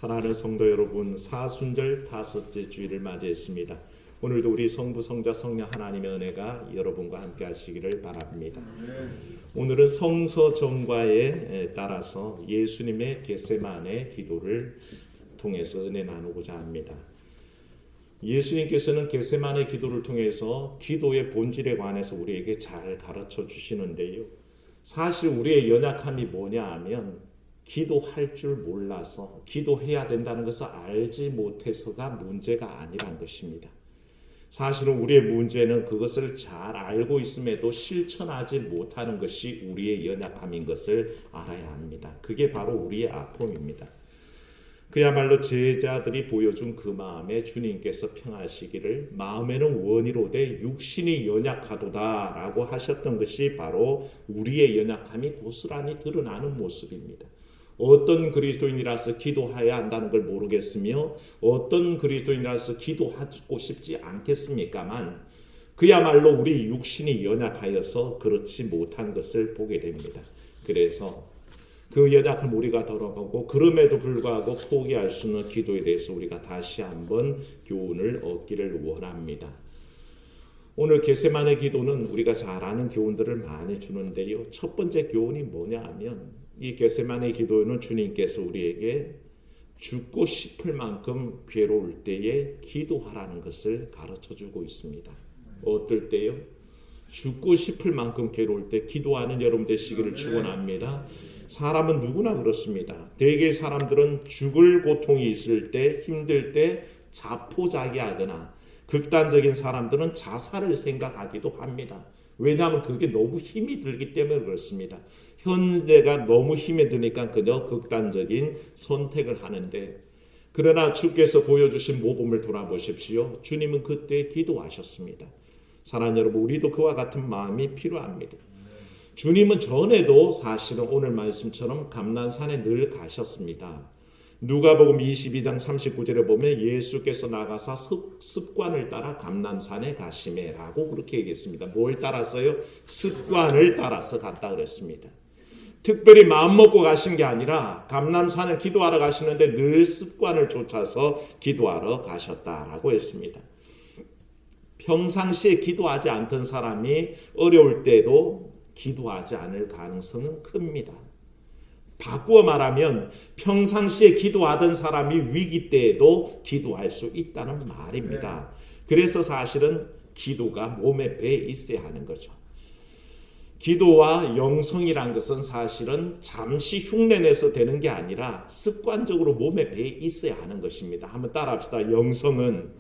사랑하는 성도 여러분, 사순절 다섯째 주일을 맞이했습니다. 오늘도 우리 성부, 성자, 성령 하나님의 은혜가 여러분과 함께 하시기를 바랍니다. 오늘은 성서 정과에 따라서 예수님의 겟세마네 기도를 통해서 은혜 나누고자 합니다. 예수님께서는 겟세마네 기도를 통해서 기도의 본질에 관해서 우리에게 잘 가르쳐 주시는데요. 사실 우리의 연약함이 뭐냐 하면 기도할 줄 몰라서 기도해야 된다는 것을 알지 못해서가 문제가 아니란 것입니다. 사실은 우리의 문제는 그것을 잘 알고 있음에도 실천하지 못하는 것이 우리의 연약함인 것을 알아야 합니다. 그게 바로 우리의 아픔입니다. 그야말로 제자들이 보여준 그 마음에 주님께서 평하시기를 마음에는 원이로되 육신이 연약하도다 라고 하셨던 것이 바로 우리의 연약함이 고스란히 드러나는 모습입니다. 어떤 그리스도인이라서 기도해야 한다는 걸 모르겠으며 어떤 그리스도인이라서 기도하고 싶지 않겠습니까만 그야말로 우리 육신이 연약하여서 그렇지 못한 것을 보게 됩니다. 그래서 그 연약함 우리가 덜어보고 그럼에도 불구하고 포기할 수 없는 기도에 대해서 우리가 다시 한번 교훈을 얻기를 원합니다. 오늘 겟세마네 기도는 우리가 잘 아는 교훈들을 많이 주는데요. 첫 번째 교훈이 뭐냐 하면 이 겟세마네 기도는 주님께서 우리에게 죽고 싶을 만큼 괴로울 때에 기도하라는 것을 가르쳐주고 있습니다. 어떨 때요? 죽고 싶을 만큼 괴로울 때 기도하는 여러분 되시기를 축원합니다. 사람은 누구나 그렇습니다. 대개 사람들은 죽을 고통이 있을 때, 힘들 때 자포자기하거나 극단적인 사람들은 자살을 생각하기도 합니다. 왜냐하면 그게 너무 힘이 들기 때문에 그렇습니다. 현재가 너무 힘이 드니까 그저 극단적인 선택을 하는데 그러나 주께서 보여주신 모범을 돌아보십시오. 주님은 그때 기도하셨습니다. 사랑하는 여러분, 우리도 그와 같은 마음이 필요합니다. 주님은 전에도 사실은 오늘 말씀처럼 감난산에 늘 가셨습니다. 누가복음 22장 39절에 보면 예수께서 나가사 습관을 따라 감난산에 가시매라고 그렇게 얘기했습니다. 뭘 따라서요? 습관을 따라서 갔다 그랬습니다. 특별히 마음먹고 가신 게 아니라 감난산에 기도하러 가시는데 늘 습관을 쫓아서 기도하러 가셨다라고 했습니다. 평상시에 기도하지 않던 사람이 어려울 때도 기도하지 않을 가능성은 큽니다. 바꾸어 말하면 평상시에 기도하던 사람이 위기 때에도 기도할 수 있다는 말입니다. 그래서 사실은 기도가 몸에 배 있어야 하는 거죠. 기도와 영성이란 것은 사실은 잠시 흉내내서 되는 게 아니라 습관적으로 몸에 배 있어야 하는 것입니다. 한번 따라합시다. 영성은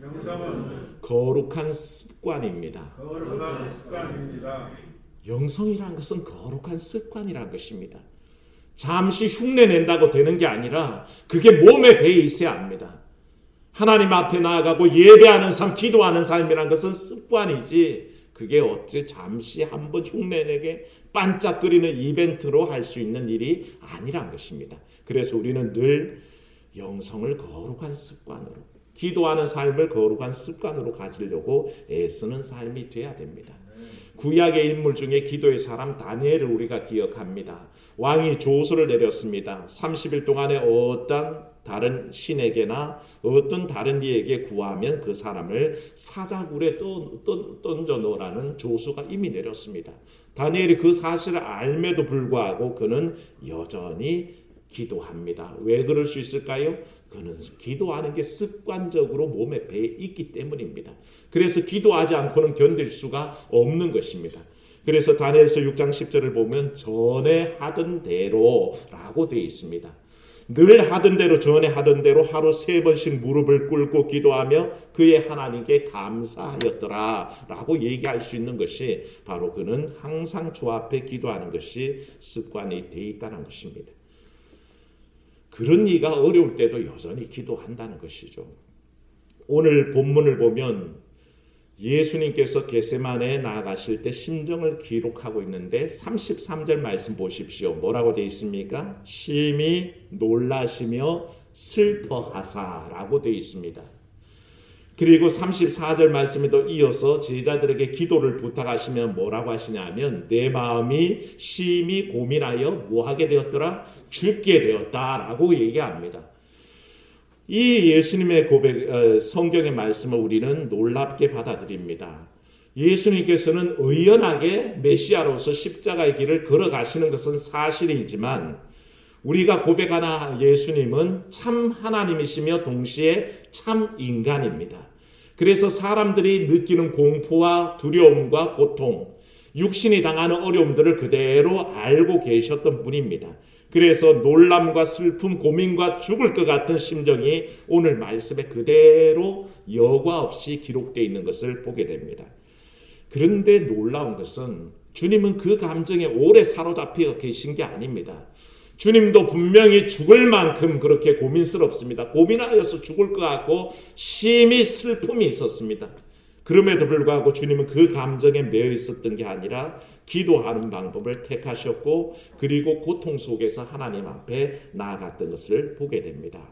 거룩한 습관입니다. 영성이란 것은 거룩한 습관이란 것입니다. 잠시 흉내낸다고 되는 게 아니라 그게 몸에 배에 있어야 합니다. 하나님 앞에 나아가고 예배하는 삶, 기도하는 삶이란 것은 습관이지 그게 어째 잠시 한번 흉내내게 반짝거리는 이벤트로 할 수 있는 일이 아니란 것입니다. 그래서 우리는 늘 영성을 거룩한 습관으로, 기도하는 삶을 거룩한 습관으로 가지려고 애쓰는 삶이 돼야 됩니다. 구약의 인물 중에 기도의 사람 다니엘을 우리가 기억합니다. 왕이 조서를 내렸습니다. 30일 동안에 어떤 다른 신에게나 어떤 다른 이에게 구하면 그 사람을 사자굴에 던져 넣으라는 조서가 이미 내렸습니다. 다니엘이 그 사실을 알매도 불구하고 그는 여전히 기도합니다. 왜 그럴 수 있을까요? 그는 기도하는 게 습관적으로 몸에 배에 있기 때문입니다. 그래서 기도하지 않고는 견딜 수가 없는 것입니다. 그래서 다니엘서 6장 10절을 보면 전에 하던 대로라고 되어 있습니다. 늘 하던 대로 전에 하던 대로 하루 3번씩 무릎을 꿇고 기도하며 그의 하나님께 감사하였더라 라고 얘기할 수 있는 것이 바로 그는 항상 주 앞에 기도하는 것이 습관이 되어 있다는 것입니다. 그런 이가 어려울 때도 여전히 기도한다는 것이죠. 오늘 본문을 보면 예수님께서 겟세마네에 나아가실 때 심정을 기록하고 있는데 33절 말씀 보십시오. 뭐라고 되어 있습니까? 심히 놀라시며 슬퍼하사라고 되어 있습니다. 그리고 34절 말씀에도 이어서 제자들에게 기도를 부탁하시면 뭐라고 하시냐면 내 마음이 심히 고민하여 뭐하게 되었더라? 죽게 되었다라고 얘기합니다. 이 예수님의 고백, 성경의 말씀을 우리는 놀랍게 받아들입니다. 예수님께서는 의연하게 메시아로서 십자가의 길을 걸어가시는 것은 사실이지만 우리가 고백하는 예수님은 참 하나님이시며 동시에 참 인간입니다. 그래서 사람들이 느끼는 공포와 두려움과 고통, 육신이 당하는 어려움들을 그대로 알고 계셨던 분입니다. 그래서 놀람과 슬픔, 고민과 죽을 것 같은 심정이 오늘 말씀에 그대로 여과 없이 기록되어 있는 것을 보게 됩니다. 그런데 놀라운 것은 주님은 그 감정에 오래 사로잡혀 계신 게 아닙니다. 주님도 분명히 죽을 만큼 그렇게 고민스럽습니다. 고민하여서 죽을 것 같고 심히 슬픔이 있었습니다. 그럼에도 불구하고 주님은 그 감정에 매여 있었던 게 아니라 기도하는 방법을 택하셨고 그리고 고통 속에서 하나님 앞에 나아갔던 것을 보게 됩니다.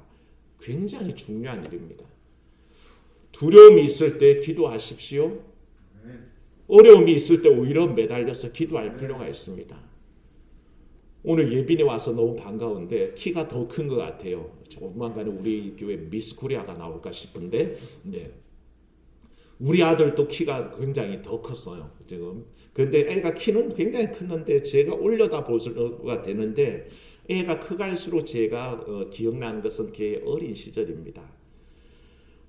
굉장히 중요한 일입니다. 두려움이 있을 때 기도하십시오. 어려움이 있을 때 오히려 매달려서 기도할 필요가 있습니다. 오늘 예빈이 와서 너무 반가운데 키가 더 큰 것 같아요. 조만간에 우리 교회 미스 코리아가 나올까 싶은데 네. 우리 아들도 키가 굉장히 더 컸어요. 지금. 그런데 애가 키는 굉장히 컸는데 제가 올려다 볼 수가 되는데 애가 커갈수록 제가 기억나는 것은 걔 어린 시절입니다.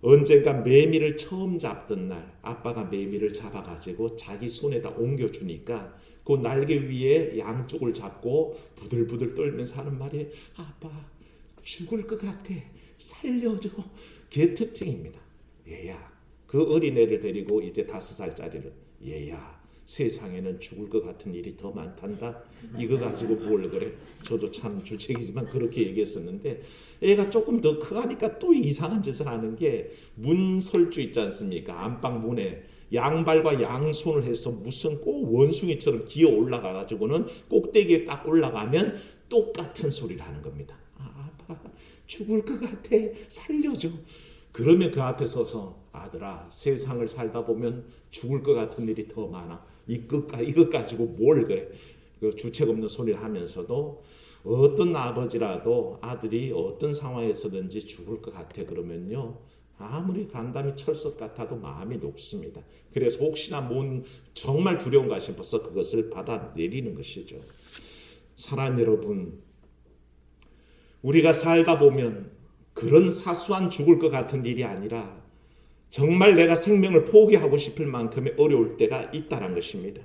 언젠가 매미를 처음 잡던 날 아빠가 매미를 잡아가지고 자기 손에다 옮겨주니까 그 날개 위에 양쪽을 잡고 부들부들 떨면서 하는 말이 아빠 죽을 것 같아 살려줘. 걔 특징입니다. 얘야 그 어린애를 데리고 이제 5살짜리를 얘야 세상에는 죽을 것 같은 일이 더 많단다. 이거 가지고 뭘 그래. 저도 참 주책이지만 그렇게 얘기했었는데 애가 조금 더 크니까 또 이상한 짓을 하는 게 문설주 있지 않습니까? 안방 문에 양발과 양손을 해서 무슨 꼭 원숭이처럼 기어 올라가가지고는 꼭대기에 딱 올라가면 똑같은 소리를 하는 겁니다. 아빠 죽을 것 같아 살려줘. 그러면 그 앞에 서서 아들아 세상을 살다 보면 죽을 것 같은 일이 더 많아. 이것 가지고 뭘 그래. 그 주책 없는 소리를 하면서도 어떤 아버지라도 아들이 어떤 상황에서든지 죽을 것 같아 그러면요. 아무리 간담이 철석 같아도 마음이 녹습니다. 그래서 혹시나 뭔 정말 두려운가 싶어서 그것을 받아내리는 것이죠. 사랑하는 여러분, 우리가 살다 보면 그런 사소한 죽을 것 같은 일이 아니라 정말 내가 생명을 포기하고 싶을 만큼의 어려울 때가 있다는 것입니다.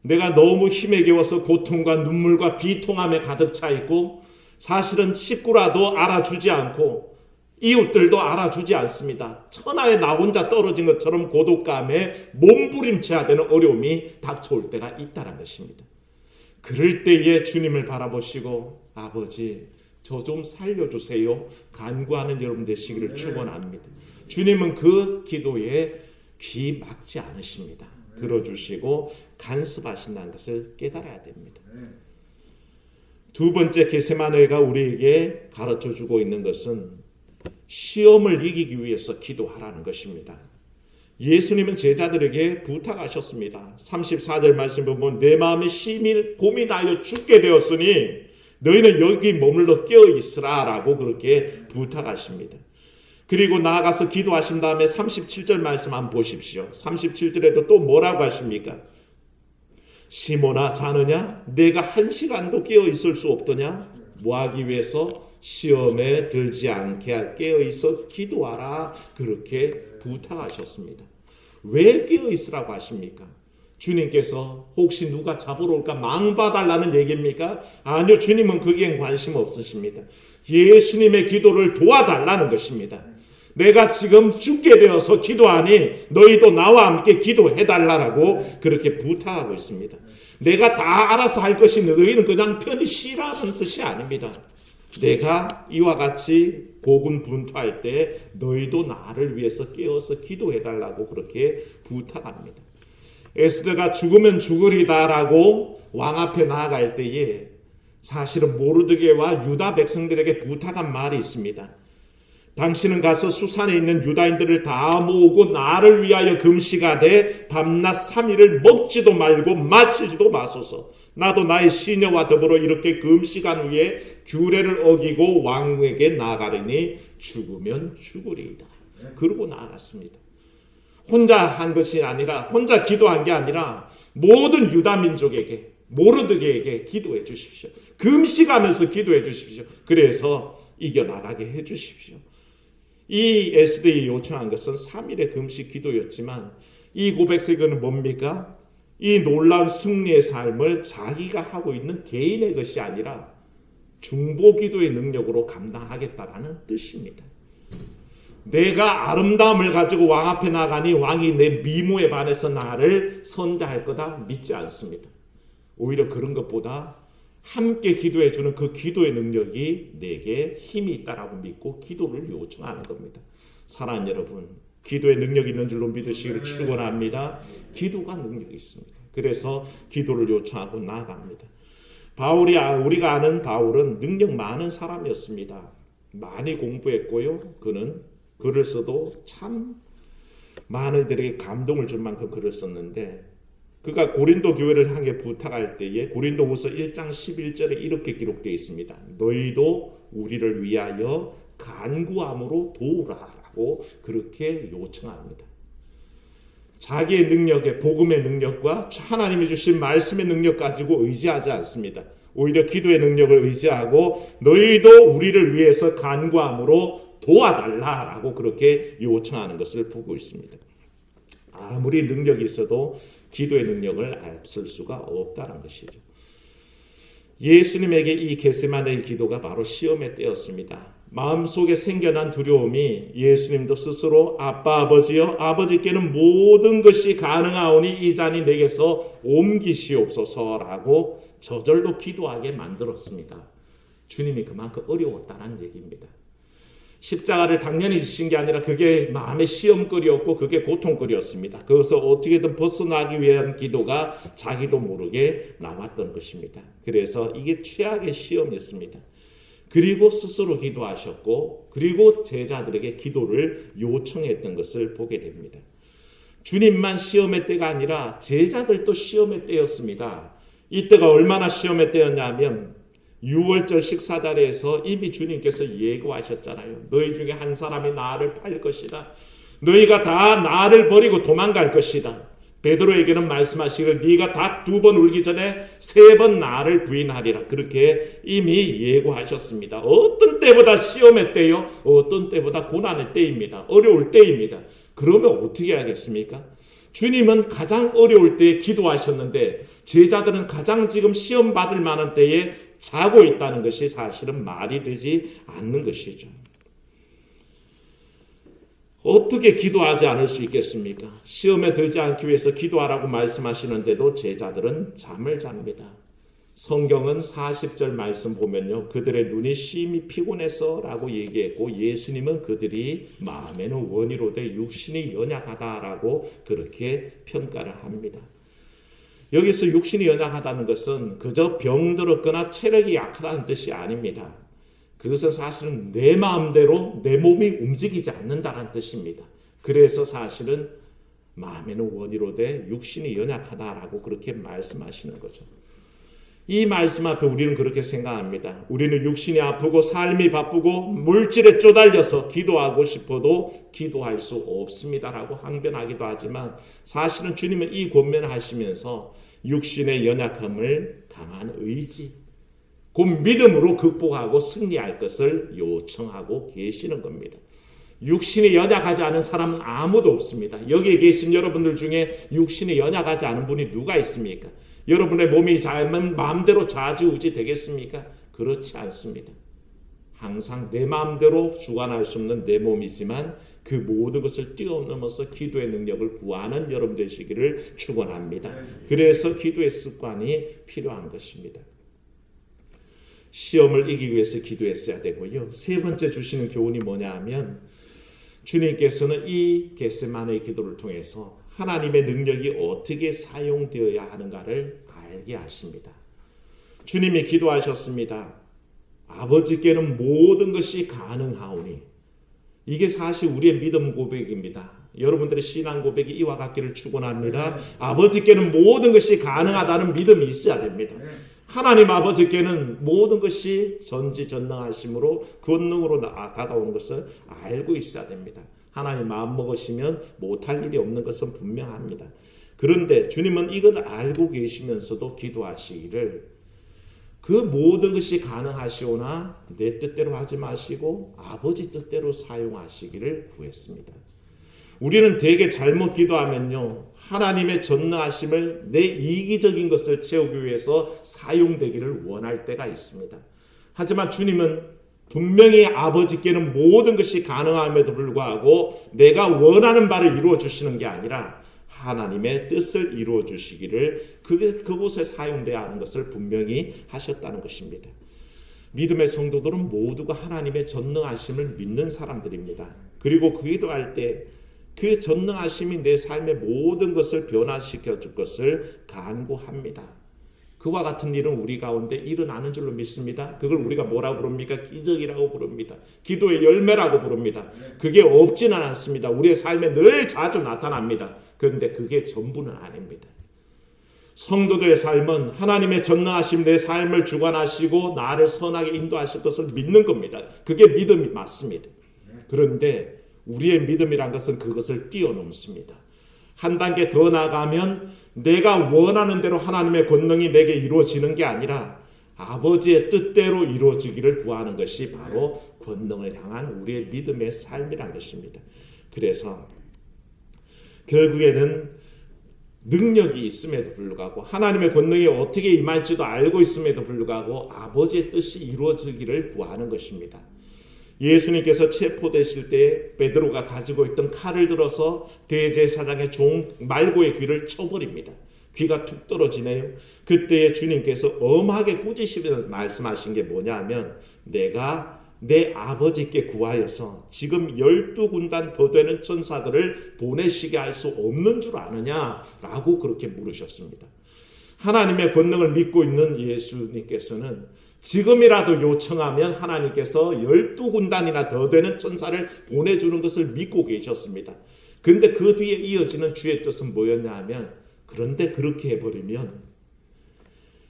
내가 너무 힘에 겨워서 고통과 눈물과 비통함에 가득 차 있고 사실은 식구라도 알아주지 않고 이웃들도 알아주지 않습니다. 천하에 나 혼자 떨어진 것처럼 고독감에 몸부림쳐야 되는 어려움이 닥쳐올 때가 있다는 것입니다. 그럴 때에 주님을 바라보시고 아버지 저 좀 살려주세요. 간구하는 여러분 되시기를 축원합니다. 주님은 그 기도에 귀 막지 않으십니다. 들어주시고 간섭하신다는 것을 깨달아야 됩니다. 두 번째 겟세마네가 우리에게 가르쳐주고 있는 것은 시험을 이기기 위해서 기도하라는 것입니다. 예수님은 제자들에게 부탁하셨습니다. 34절 말씀 보면 내 마음이 심히 고민하여 죽게 되었으니 너희는 여기 머물러 깨어있으라 라고 그렇게 부탁하십니다. 그리고 나아가서 기도하신 다음에 37절 말씀 한번 보십시오. 37절에도 또 뭐라고 하십니까? 시몬아 자느냐? 내가 1시간도 깨어있을 수 없더냐? 뭐하기 위해서? 시험에 들지 않게 깨어있어 기도하라 그렇게 부탁하셨습니다. 왜 깨어있으라고 하십니까? 주님께서 혹시 누가 잡으러 올까 망봐달라는 얘기입니까? 아니요, 주님은 거기엔 관심 없으십니다. 예수님의 기도를 도와달라는 것입니다. 내가 지금 죽게 되어서 기도하니 너희도 나와 함께 기도해달라고 그렇게 부탁하고 있습니다. 내가 다 알아서 할 것인데 너희는 그냥 편히 쉬라는 뜻이 아닙니다. 내가 이와 같이 고군분투할 때 너희도 나를 위해서 깨어서 기도해달라고 그렇게 부탁합니다. 에스더가 죽으면 죽으리다라고 왕 앞에 나아갈 때에 사실은 모르드게와 유다 백성들에게 부탁한 말이 있습니다. 당신은 가서 수산에 있는 유다인들을 다 모으고 나를 위하여 금식하되 밤낮 3일을 먹지도 말고 마시지도 마소서. 나도 나의 시녀와 더불어 이렇게 금식한 후에 규례를 어기고 왕에게 나아가리니 죽으면 죽으리이다. 그러고 나아갔습니다. 혼자 한 것이 아니라, 혼자 기도한 게 아니라 모든 유다 민족에게, 모르드게에게 기도해 주십시오. 금식하면서 기도해 주십시오. 그래서 이겨나가게 해 주십시오. 이 에스더에 요청한 것은 3일의 금식 기도였지만 이 고백서는 뭡니까? 이 놀라운 승리의 삶을 자기가 하고 있는 개인의 것이 아니라 중보기도의 능력으로 감당하겠다라는 뜻입니다. 내가 아름다움을 가지고 왕 앞에 나가니 왕이 내 미모에 반해서 나를 선대할 거다 믿지 않습니다. 오히려 그런 것보다 함께 기도해 주는 그 기도의 능력이 내게 힘이 있다라고 믿고 기도를 요청하는 겁니다. 사랑하는 여러분, 기도의 능력이 있는 줄로 믿으시기를 축원합니다. 기도가 능력이 있습니다. 그래서 기도를 요청하고 나아갑니다. 우리가 아는 바울은 능력 많은 사람이었습니다. 많이 공부했고요. 그는 글을 써도 참 많은 이들에게 감동을 줄 만큼 글을 썼는데, 그가 고린도 교회를 향해 부탁할 때에 고린도후서 1장 11절에 이렇게 기록되어 있습니다. 너희도 우리를 위하여 간구함으로 도우라라고 그렇게 요청합니다. 자기의 능력에, 복음의 능력과 하나님이 주신 말씀의 능력 가지고 의지하지 않습니다. 오히려 기도의 능력을 의지하고 너희도 우리를 위해서 간구함으로 도와달라라고 그렇게 요청하는 것을 보고 있습니다. 아무리 능력이 있어도 기도의 능력을 앞설 수가 없다는 것이죠. 예수님에게 이 겟세마네의 기도가 바로 시험의 때였습니다. 마음속에 생겨난 두려움이 예수님도 스스로 아빠 아버지여 아버지께는 모든 것이 가능하오니 이 잔이 내게서 옮기시옵소서라고 저절로 기도하게 만들었습니다. 주님이 그만큼 어려웠다는 얘기입니다. 십자가를 당연히 지신 게 아니라 그게 마음의 시험거리였고 그게 고통거리였습니다. 그것을 어떻게든 벗어나기 위한 기도가 자기도 모르게 나왔던 것입니다. 그래서 이게 최악의 시험이었습니다. 그리고 스스로 기도하셨고 그리고 제자들에게 기도를 요청했던 것을 보게 됩니다. 주님만 시험의 때가 아니라 제자들도 시험의 때였습니다. 이때가 얼마나 시험의 때였냐면 6월절 식사 자리에서 이미 주님께서 예고하셨잖아요. 너희 중에 한 사람이 나를 팔 것이다. 너희가 다 나를 버리고 도망갈 것이다. 베드로에게는 말씀하시기를 네가 다 2번 울기 전에 3번 나를 부인하리라. 그렇게 이미 예고하셨습니다. 어떤 때보다 시험의 때요. 어떤 때보다 고난의 때입니다. 어려울 때입니다. 그러면 어떻게 하겠습니까? 주님은 가장 어려울 때에 기도하셨는데 제자들은 가장 지금 시험 받을 만한 때에 자고 있다는 것이 사실은 말이 되지 않는 것이죠. 어떻게 기도하지 않을 수 있겠습니까? 시험에 들지 않기 위해서 기도하라고 말씀하시는데도 제자들은 잠을 잡니다. 성경은 40절 말씀 보면요. 그들의 눈이 심히 피곤해서 라고 얘기했고 예수님은 그들이 마음에는 원이로되 육신이 연약하다라고 그렇게 평가를 합니다. 여기서 육신이 연약하다는 것은 그저 병들었거나 체력이 약하다는 뜻이 아닙니다. 그것은 사실은 내 마음대로 내 몸이 움직이지 않는다는 뜻입니다. 그래서 사실은 마음에는 원이로되 육신이 연약하다라고 그렇게 말씀하시는 거죠. 이 말씀 앞에 우리는 그렇게 생각합니다. 우리는 육신이 아프고 삶이 바쁘고 물질에 쪼달려서 기도하고 싶어도 기도할 수 없습니다라고 항변하기도 하지만 사실은 주님은 이 권면하시면서 육신의 연약함을 강한 의지, 곧 믿음으로 극복하고 승리할 것을 요청하고 계시는 겁니다. 육신이 연약하지 않은 사람은 아무도 없습니다. 여기에 계신 여러분들 중에 육신이 연약하지 않은 분이 누가 있습니까? 여러분의 몸이 마음대로 좌지우지 되겠습니까? 그렇지 않습니다. 항상 내 마음대로 주관할 수 없는 내 몸이지만 그 모든 것을 뛰어넘어서 기도의 능력을 구하는 여러분 되시기를 축원합니다. 그래서 기도의 습관이 필요한 것입니다. 시험을 이기기 위해서 기도했어야 되고요. 세 번째 주시는 교훈이 뭐냐 하면 주님께서는 이 겟세마네의 기도를 통해서 하나님의 능력이 어떻게 사용되어야 하는가를 알게 하십니다. 주님이 기도하셨습니다. 아버지께는 모든 것이 가능하오니 이게 사실 우리의 믿음 고백입니다. 여러분들의 신앙 고백이 이와 같기를 축원합니다. 아버지께는 모든 것이 가능하다는 믿음이 있어야 됩니다. 하나님 아버지께는 모든 것이 전지전능하심으로 권능으로 다가오는 것을 알고 있어야 됩니다. 하나님 마음 먹으시면 못할 일이 없는 것은 분명합니다. 그런데 주님은 이걸 알고 계시면서도 기도하시기를 그 모든 것이 가능하시오나 내 뜻대로 하지 마시고 아버지 뜻대로 사용하시기를 구했습니다. 우리는 되게 잘못 기도하면요, 하나님의 전능하심을 내 이기적인 것을 채우기 위해서 사용되기를 원할 때가 있습니다. 하지만 주님은 분명히 아버지께는 모든 것이 가능함에도 불구하고 내가 원하는 바를 이루어 주시는 게 아니라 하나님의 뜻을 이루어 주시기를 그곳에 사용되어야 하는 것을 분명히 하셨다는 것입니다. 믿음의 성도들은 모두가 하나님의 전능하심을 믿는 사람들입니다. 그리고 그 기도할 때 그 전능하심이 내 삶의 모든 것을 변화시켜 줄 것을 간구합니다. 그와 같은 일은 우리 가운데 일어나는 줄로 믿습니다. 그걸 우리가 뭐라고 부릅니까? 기적이라고 부릅니다. 기도의 열매라고 부릅니다. 그게 없지는 않습니다. 우리의 삶에 늘 자주 나타납니다. 그런데 그게 전부는 아닙니다. 성도들의 삶은 하나님의 전능하심 내 삶을 주관하시고 나를 선하게 인도하실 것을 믿는 겁니다. 그게 믿음이 맞습니다. 그런데 우리의 믿음이란 것은 그것을 뛰어넘습니다. 한 단계 더 나가면 내가 원하는 대로 하나님의 권능이 내게 이루어지는 게 아니라 아버지의 뜻대로 이루어지기를 구하는 것이 바로 권능을 향한 우리의 믿음의 삶이란 것입니다. 그래서 결국에는 능력이 있음에도 불구하고 하나님의 권능이 어떻게 임할지도 알고 있음에도 불구하고 아버지의 뜻이 이루어지기를 구하는 것입니다. 예수님께서 체포되실 때 베드로가 가지고 있던 칼을 들어서 대제사장의 종 말고의 귀를 쳐버립니다. 귀가 툭 떨어지네요. 그때 주님께서 엄하게 꾸짖으면서 말씀하신 게 뭐냐면 내가 내 아버지께 구하여서 지금 12군단 더 되는 천사들을 보내시게 할 수 없는 줄 아느냐라고 그렇게 물으셨습니다. 하나님의 권능을 믿고 있는 예수님께서는 지금이라도 요청하면 하나님께서 12군단이나 더 되는 천사를 보내주는 것을 믿고 계셨습니다. 그런데 그 뒤에 이어지는 주의 뜻은 뭐였냐 하면 그런데 그렇게 해버리면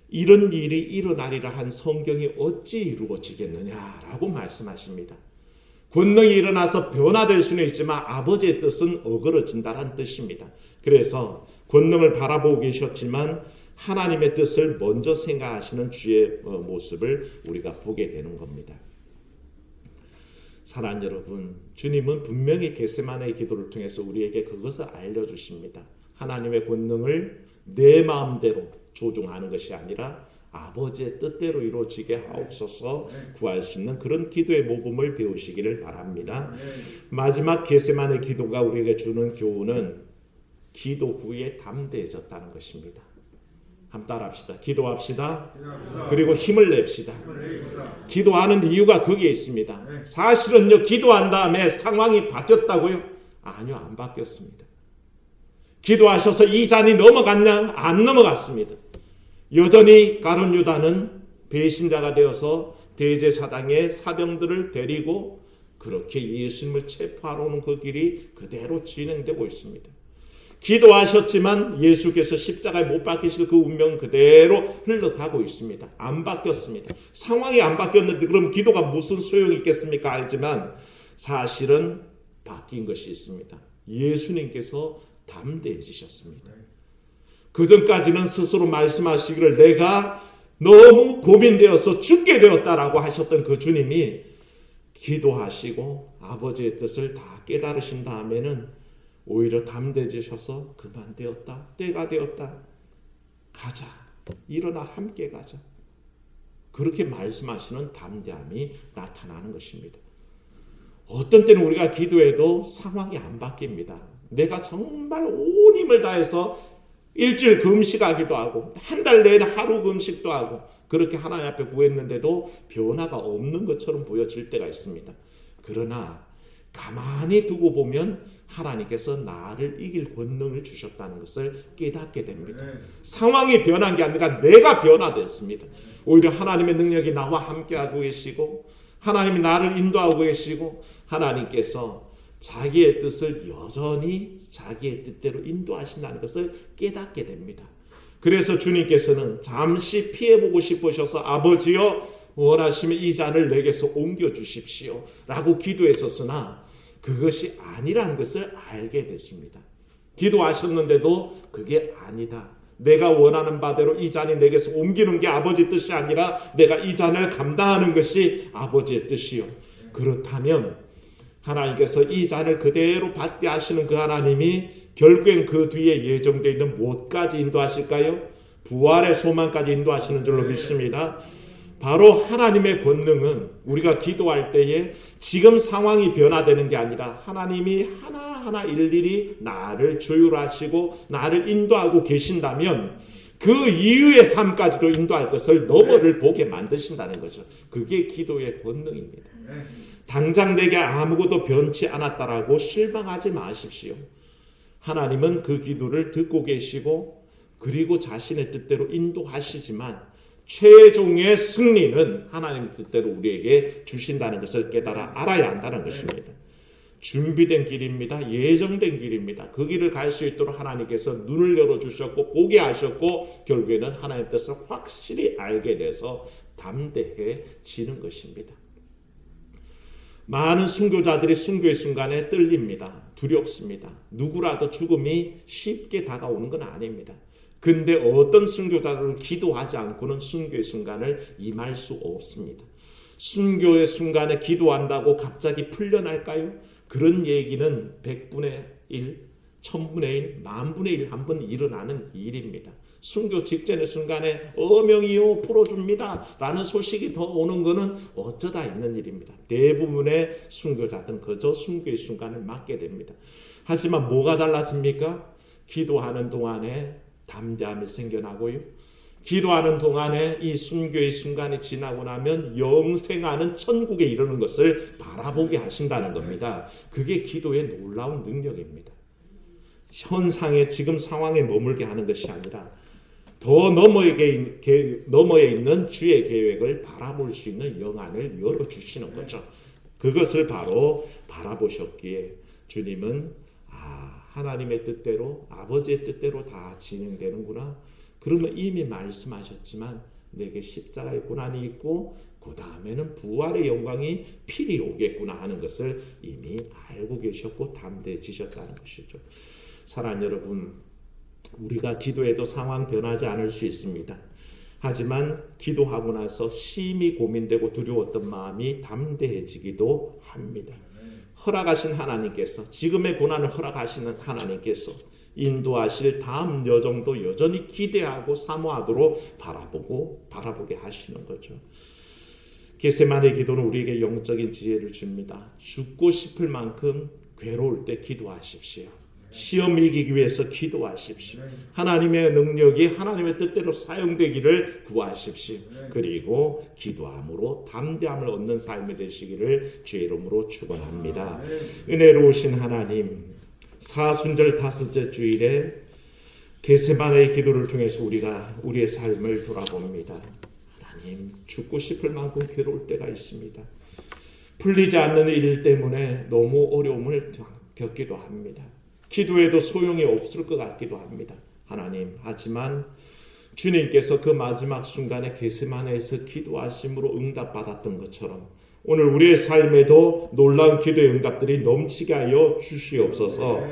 이런 일이 일어나리라 한 성경이 어찌 이루어지겠느냐라고 말씀하십니다. 권능이 일어나서 변화될 수는 있지만 아버지의 뜻은 어그러진다는 뜻입니다. 그래서 권능을 바라보고 계셨지만 하나님의 뜻을 먼저 생각하시는 주의 모습을 우리가 보게 되는 겁니다. 사랑하는 여러분, 주님은 분명히 겟세마네의 기도를 통해서 우리에게 그것을 알려주십니다. 하나님의 권능을 내 마음대로 조종하는 것이 아니라 아버지의 뜻대로 이루어지게 하옵소서 구할 수 있는 그런 기도의 모범을 배우시기를 바랍니다. 마지막 겟세마네 기도가 우리에게 주는 교훈은 기도 후에 담대해졌다는 것입니다. 한번 따라합시다. 기도합시다. 그리고 힘을 냅시다. 기도하는 이유가 거기에 있습니다. 사실은요, 기도한 다음에 상황이 바뀌었다고요? 아니요, 안 바뀌었습니다. 기도하셔서 이 잔이 넘어갔냐? 안 넘어갔습니다. 여전히 가룟 유다는 배신자가 되어서 대제사장의 사병들을 데리고 그렇게 예수님을 체포하러 오는 그 길이 그대로 진행되고 있습니다. 기도하셨지만 예수께서 십자가에 못 박히실 그 운명 그대로 흘러가고 있습니다. 안 바뀌었습니다. 상황이 안 바뀌었는데 그럼 기도가 무슨 소용이 있겠습니까? 알지만 사실은 바뀐 것이 있습니다. 예수님께서 담대해지셨습니다. 그전까지는 스스로 말씀하시기를 내가 너무 고민되어서 죽게 되었다라고 하셨던 그 주님이 기도하시고 아버지의 뜻을 다 깨달으신 다음에는 오히려 담대해지셔서 그만 되었다. 때가 되었다. 가자. 일어나 함께 가자. 그렇게 말씀하시는 담대함이 나타나는 것입니다. 어떤 때는 우리가 기도해도 상황이 안 바뀝니다. 내가 정말 온 힘을 다해서 일주일 금식하기도 하고 한 달 내내 하루 금식도 하고 그렇게 하나님 앞에 구했는데도 변화가 없는 것처럼 보여질 때가 있습니다. 그러나 가만히 두고 보면 하나님께서 나를 이길 권능을 주셨다는 것을 깨닫게 됩니다. 상황이 변한 게 아니라 내가 변화됐습니다. 오히려 하나님의 능력이 나와 함께하고 계시고 하나님이 나를 인도하고 계시고 하나님께서 자기의 뜻을 여전히 자기의 뜻대로 인도하신다는 것을 깨닫게 됩니다. 그래서 주님께서는 잠시 피해보고 싶으셔서 아버지여 원하시면 이 잔을 내게서 옮겨주십시오 라고 기도했었으나 그것이 아니라는 것을 알게 됐습니다. 기도하셨는데도 그게 아니다. 내가 원하는 바대로 이 잔이 내게서 옮기는 게 아버지 뜻이 아니라 내가 이 잔을 감당하는 것이 아버지의 뜻이요. 그렇다면 하나님께서 이 잔을 그대로 받게 하시는 그 하나님이 결국엔 그 뒤에 예정되어 있는 무엇까지 인도하실까요? 부활의 소망까지 인도하시는 줄로 믿습니다. 바로 하나님의 권능은 우리가 기도할 때에 지금 상황이 변화되는 게 아니라 하나님이 하나하나 일일이 나를 조율하시고 나를 인도하고 계신다면 그 이후의 삶까지도 인도할 것을 너머를 보게 만드신다는 거죠. 그게 기도의 권능입니다. 당장 내게 아무것도 변치 않았다라고 실망하지 마십시오. 하나님은 그 기도를 듣고 계시고 그리고 자신의 뜻대로 인도하시지만 최종의 승리는 하나님의 뜻대로 우리에게 주신다는 것을 깨달아 알아야 한다는 것입니다. 준비된 길입니다. 예정된 길입니다. 그 길을 갈 수 있도록 하나님께서 눈을 열어주셨고 보게 하셨고 결국에는 하나님의 뜻을 확실히 알게 돼서 담대해지는 것입니다. 많은 순교자들이 순교의 순간에 떨립니다. 두렵습니다. 누구라도 죽음이 쉽게 다가오는 건 아닙니다. 근데 어떤 순교자들을 기도하지 않고는 순교의 순간을 임할 수 없습니다. 순교의 순간에 기도한다고 갑자기 풀려날까요? 그런 얘기는 100분의 1, 1000분의 1, 만분의 1 한 번 일어나는 일입니다. 순교 직전의 순간에 어명이요 풀어줍니다 라는 소식이 더 오는 것은 어쩌다 있는 일입니다. 대부분의 순교자들은 그저 순교의 순간을 맞게 됩니다. 하지만 뭐가 달라집니까? 기도하는 동안에 담대함이 생겨나고요. 기도하는 동안에 이 순교의 순간이 지나고 나면 영생하는 천국에 이르는 것을 바라보게 하신다는 겁니다. 그게 기도의 놀라운 능력입니다. 현상에 지금 상황에 머물게 하는 것이 아니라 더 너머에 있는 주의 계획을 바라볼 수 있는 영안을 열어주시는 거죠. 그것을 바로 바라보셨기에 주님은 하나님의 뜻대로 아버지의 뜻대로 다 진행되는구나. 그러면 이미 말씀하셨지만 내게 십자가의 고난이 있고 그 다음에는 부활의 영광이 필히 오겠구나 하는 것을 이미 알고 계셨고 담대해지셨다는 것이죠. 사랑하는 여러분, 우리가 기도해도 상황 변하지 않을 수 있습니다. 하지만 기도하고 나서 심히 고민되고 두려웠던 마음이 담대해지기도 합니다. 허락하신 하나님께서, 지금의 고난을 허락하시는 하나님께서 인도하실 다음 여정도 여전히 기대하고 사모하도록 바라보게 하시는 거죠. 겟세마네 기도는 우리에게 영적인 지혜를 줍니다. 죽고 싶을 만큼 괴로울 때 기도하십시오. 시험 이기기 위해서 기도하십시오. 하나님의 능력이 하나님의 뜻대로 사용되기를 구하십시오. 그리고 기도함으로 담대함을 얻는 삶이 되시기를 주의 이름으로 축원합니다. 은혜로우신 하나님, 사순절 다섯째 주일에 겟세마네의 기도를 통해서 우리가 우리의 삶을 돌아봅니다. 하나님, 죽고 싶을 만큼 괴로울 때가 있습니다. 풀리지 않는 일 때문에 너무 어려움을 겪기도 합니다. 기도해도 소용이 없을 것 같기도 합니다. 하나님, 하지만 주님께서 그 마지막 순간에 겟세마네에서 기도하심으로 응답받았던 것처럼 오늘 우리의 삶에도 놀라운 기도의 응답들이 넘치게 하여 주시옵소서.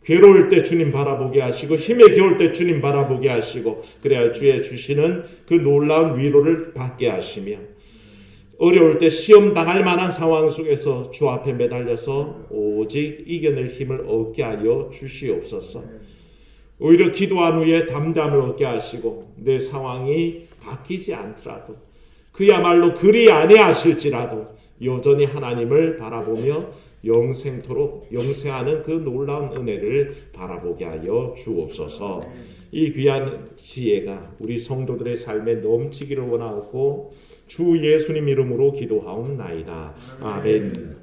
괴로울 때 주님 바라보게 하시고 힘에 겨울 때 주님 바라보게 하시고 그래야 주의 주시는 그 놀라운 위로를 받게 하시며 어려울 때 시험 당할 만한 상황 속에서 주 앞에 매달려서 오직 이겨낼 힘을 얻게 하여 주시옵소서. 오히려 기도한 후에 담대함을 얻게 하시고 내 상황이 바뀌지 않더라도 그야말로 그리 아니하실지라도 여전히 하나님을 바라보며 영생토록 영생하는 그 놀라운 은혜를 바라보게 하여 주옵소서. 이 귀한 지혜가 우리 성도들의 삶에 넘치기를 원하고 주 예수님 이름으로 기도하옵나이다. 아멘.